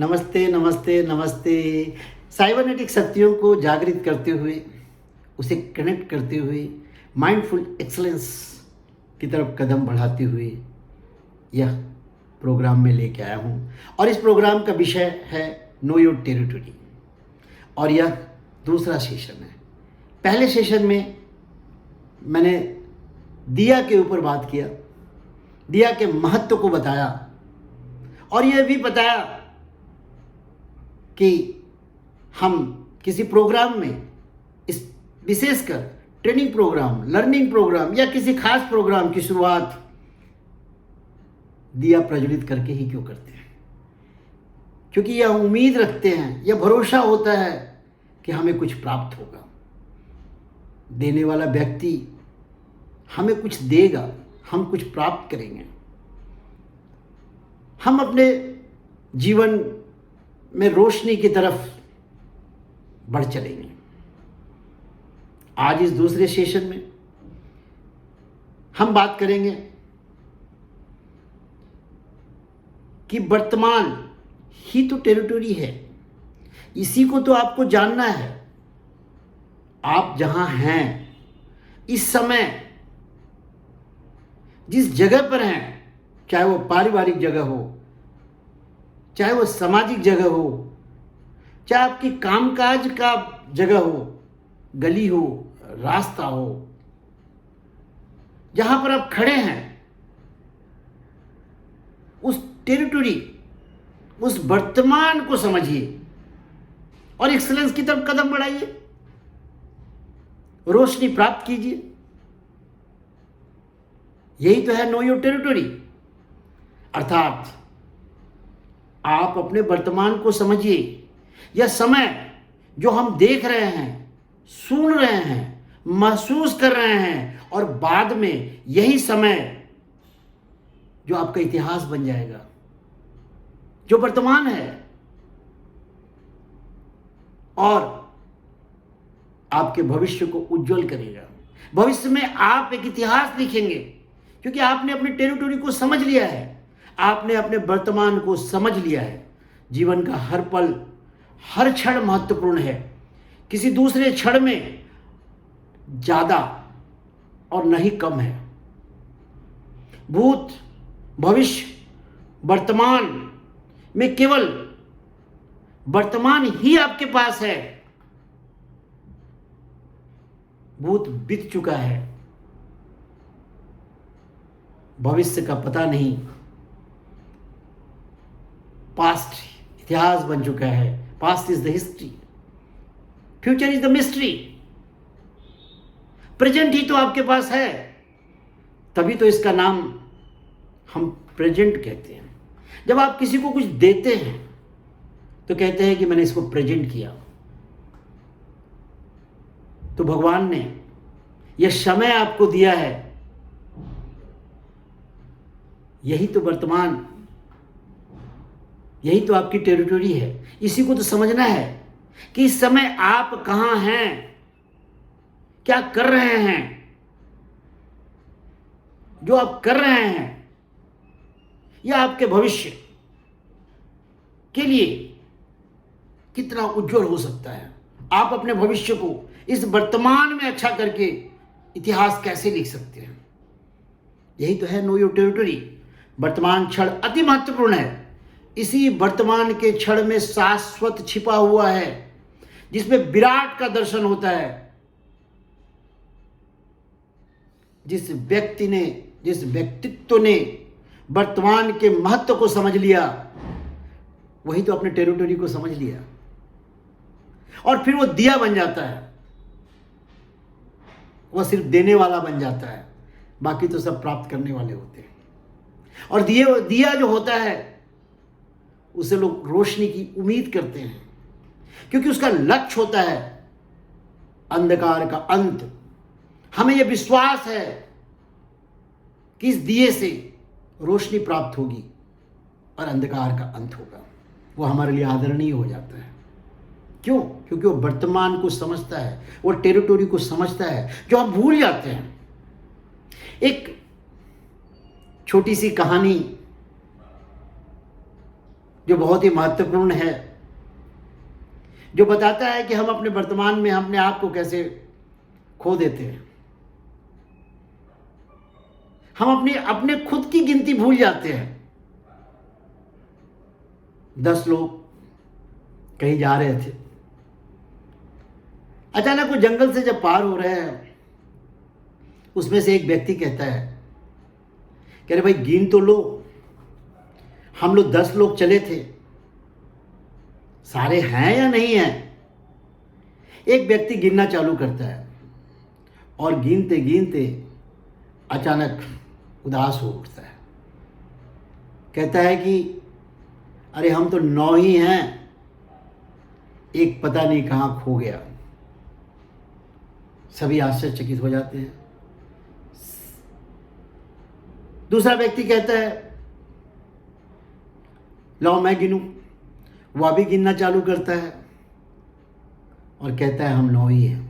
नमस्ते नमस्ते नमस्ते। साइबरनेटिक शक्तियों को जागृत करते हुए, उसे कनेक्ट करते हुए, माइंडफुल एक्सलेंस की तरफ कदम बढ़ाते हुए यह प्रोग्राम में लेके आया हूँ। और इस प्रोग्राम का विषय है नो योर टेरिटरी, और यह दूसरा सेशन है। पहले सेशन में मैंने दिया के ऊपर बात किया, दिया के महत्व को बताया, और यह भी बताया कि हम किसी प्रोग्राम में, इस विशेषकर ट्रेनिंग प्रोग्राम, लर्निंग प्रोग्राम या किसी खास प्रोग्राम की शुरुआत दिया प्रज्वलित करके ही क्यों करते हैं। क्योंकि यह उम्मीद रखते हैं, यह भरोसा होता है कि हमें कुछ प्राप्त होगा, देने वाला व्यक्ति हमें कुछ देगा, हम कुछ प्राप्त करेंगे, हम अपने जीवन में रोशनी की तरफ बढ़ चलेंगे। आज इस दूसरे सेशन में हम बात करेंगे कि वर्तमान ही तो टेरिटरी है, इसी को तो आपको जानना है। आप जहां हैं, इस समय जिस जगह पर हैं, चाहे वो पारिवारिक जगह हो, चाहे वो सामाजिक जगह हो, चाहे आपकी कामकाज का जगह हो, गली हो, रास्ता हो, जहां पर आप खड़े हैं, उस टेरिटरी, उस वर्तमान को समझिए और एक्सीलेंस की तरफ कदम बढ़ाइए, रोशनी प्राप्त कीजिए। यही तो है नो योर टेरिटरी। अर्थात आप अपने वर्तमान को समझिए। यह समय जो हम देख रहे हैं, सुन रहे हैं, महसूस कर रहे हैं, और बाद में यही समय जो आपका इतिहास बन जाएगा, जो वर्तमान है, और आपके भविष्य को उज्जवल करेगा। भविष्य में आप एक इतिहास लिखेंगे, क्योंकि आपने अपने टेरिटरी को समझ लिया है, आपने अपने वर्तमान को समझ लिया है। जीवन का हर पल, हर क्षण महत्वपूर्ण है। किसी दूसरे क्षण में ज्यादा और नहीं कम है। भूत, भविष्य, वर्तमान में केवल वर्तमान ही आपके पास है। भूत बीत चुका है, भविष्य का पता नहीं, पास्ट इतिहास बन चुका है। Past is the history, future is the mystery. Present ही तो आपके पास है, तभी तो इसका नाम हम प्रेजेंट कहते हैं। जब आप किसी को कुछ देते हैं तो कहते हैं कि मैंने इसको प्रेजेंट किया। तो भगवान ने यह समय आपको दिया है, यही तो वर्तमान, यही तो आपकी टेरिटरी है। इसी को तो समझना है कि इस समय आप कहां हैं, क्या कर रहे हैं। जो आप कर रहे हैं यह आपके भविष्य के लिए कितना उज्जवल हो सकता है। आप अपने भविष्य को इस वर्तमान में अच्छा करके इतिहास कैसे लिख सकते हैं। यही तो है नो योर टेरिटरी। वर्तमान क्षण अति महत्वपूर्ण है। इसी वर्तमान के क्षण में शाश्वत छिपा हुआ है, जिसमें विराट का दर्शन होता है। जिस व्यक्ति ने, जिस व्यक्तित्व ने वर्तमान के महत्व को समझ लिया, वही तो अपने टेरिटरी को समझ लिया, और फिर वो दिया बन जाता है। वह सिर्फ देने वाला बन जाता है, बाकी तो सब प्राप्त करने वाले होते हैं। और दिया जो होता है, उसे लोग रोशनी की उम्मीद करते हैं, क्योंकि उसका लक्ष्य होता है अंधकार का अंत। हमें यह विश्वास है कि इस दिए से रोशनी प्राप्त होगी और अंधकार का अंत होगा। वो हमारे लिए आदरणीय हो जाता है। क्यों? क्योंकि वो वर्तमान को समझता है, वो टेरिटरी को समझता है, जो हम भूल जाते हैं। एक छोटी सी कहानी जो बहुत ही महत्वपूर्ण है, जो बताता है कि हम अपने वर्तमान में अपने आप को कैसे खो देते हैं। हम अपने अपने खुद की गिनती भूल जाते हैं। 10 लोग कहीं जा रहे थे, अचानक वो जंगल से जब पार हो रहे हैं, उसमें से एक व्यक्ति कहता है कि अरे भाई गिन तो लो, हम लोग 10 लोग चले थे, सारे हैं या नहीं हैं। एक व्यक्ति गिनना चालू करता है और गिनते गिनते अचानक उदास हो उठता है। कहता है कि अरे हम तो 9 ही हैं, एक पता नहीं कहाँ खो गया। सभी आश्चर्यचकित हो जाते हैं। दूसरा व्यक्ति कहता है लाओ मैं गिनूं। वह भी गिनना चालू करता है और कहता है हम 9 ही हैं।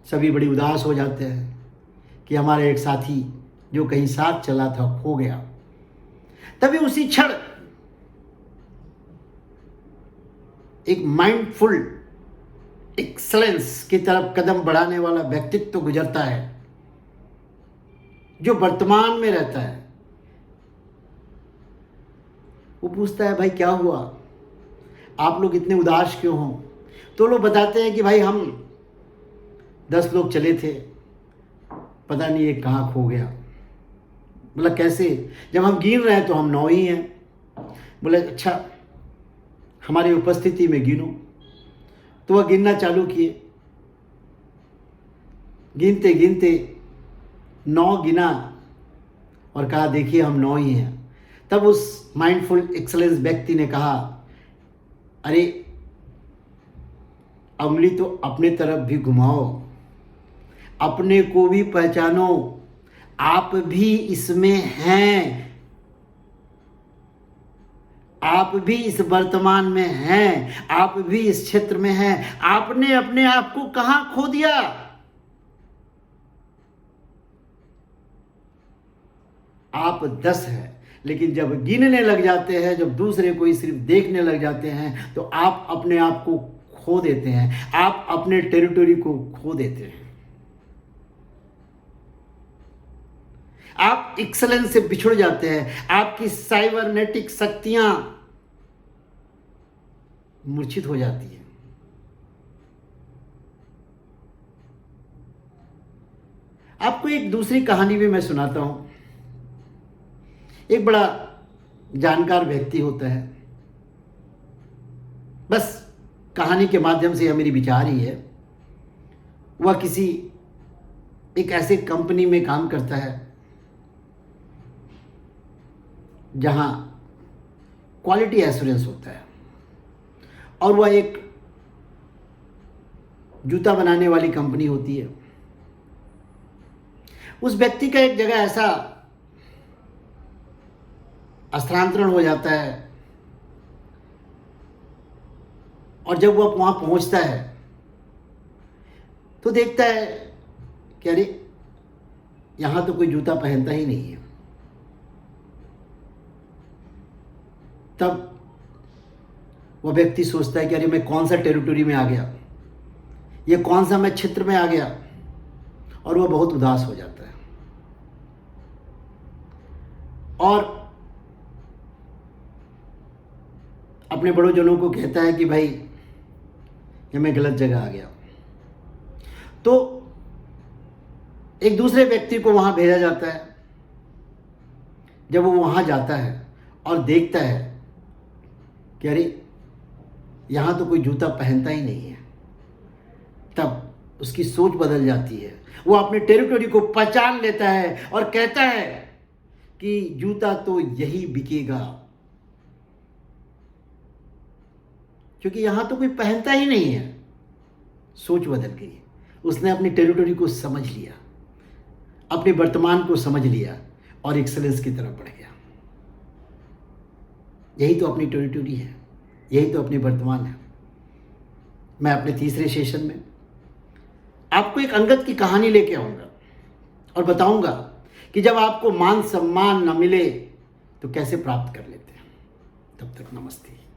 सभी बड़ी उदास हो जाते हैं कि हमारा एक साथी जो कहीं साथ चला था खो गया। तभी उसी क्षण एक माइंडफुल एक्सलेंस की तरफ कदम बढ़ाने वाला व्यक्तित्व गुजरता है, जो वर्तमान में रहता है। वो पूछता है भाई क्या हुआ, आप लोग इतने उदास क्यों हो। तो लोग बताते हैं कि भाई हम 10 लोग चले थे, पता नहीं ये कहाँ खो गया। बोला कैसे, जब हम गिन रहे हैं तो हम 9 ही हैं। बोले अच्छा हमारी उपस्थिति में गिनो। तो वह गिनना चालू किए, गिनते गिनते 9 गिना और कहा देखिए हम 9 ही हैं। तब उस माइंडफुल एक्सलेंस व्यक्ति ने कहा अरे उंगली तो अपने तरफ भी घुमाओ, अपने को भी पहचानो, आप भी इसमें हैं, आप भी इस वर्तमान में हैं, आप भी इस क्षेत्र में हैं। आपने अपने आप को कहां खो दिया। आप 10 हैं, लेकिन जब गिनने लग जाते हैं, जब दूसरे को ही सिर्फ देखने लग जाते हैं, तो आप अपने आप को खो देते हैं, आप अपने टेरिटरी को खो देते हैं, आप एक्सेलेंस से बिछुड़ जाते हैं, आपकी साइबरनेटिक शक्तियां मूर्छित हो जाती है। आपको एक दूसरी कहानी भी मैं सुनाता हूं। एक बड़ा जानकार व्यक्ति होता है, बस कहानी के माध्यम से यह मेरी विचार ही है। वह किसी एक ऐसे कंपनी में काम करता है जहां क्वालिटी एश्योरेंस होता है, और वह एक जूता बनाने वाली कंपनी होती है। उस व्यक्ति का एक जगह ऐसा स्थानांतरण हो जाता है, और जब वह वहां पहुंचता है तो देखता है कि अरे यहां तो कोई जूता पहनता ही नहीं है। तब वह व्यक्ति सोचता है कि अरे मैं कौन सा टेरिटरी में आ गया, ये कौन सा मैं क्षेत्र में आ गया, और वह बहुत उदास हो जाता है और अपने बड़ों को कहता है कि भाई ये मैं गलत जगह आ गया। तो एक दूसरे व्यक्ति को वहां भेजा जाता है। जब वो वहां जाता है और देखता है कि अरे यहां तो कोई जूता पहनता ही नहीं है, तब उसकी सोच बदल जाती है। वो अपने टेरिटरी को पहचान लेता है और कहता है कि जूता तो यही बिकेगा, क्योंकि यहां तो कोई पहनता ही नहीं है। सोच बदल गई, उसने अपनी टेरिटरी को समझ लिया, अपने वर्तमान को समझ लिया और एक्सेलेंस की तरफ बढ़ गया। यही तो अपनी टेरिटरी है, यही तो अपनी वर्तमान है। मैं अपने तीसरे सेशन में आपको एक अंगत की कहानी लेके आऊंगा और बताऊंगा कि जब आपको मान सम्मान न मिले तो कैसे प्राप्त कर लेते हैं। तब तक नमस्ते।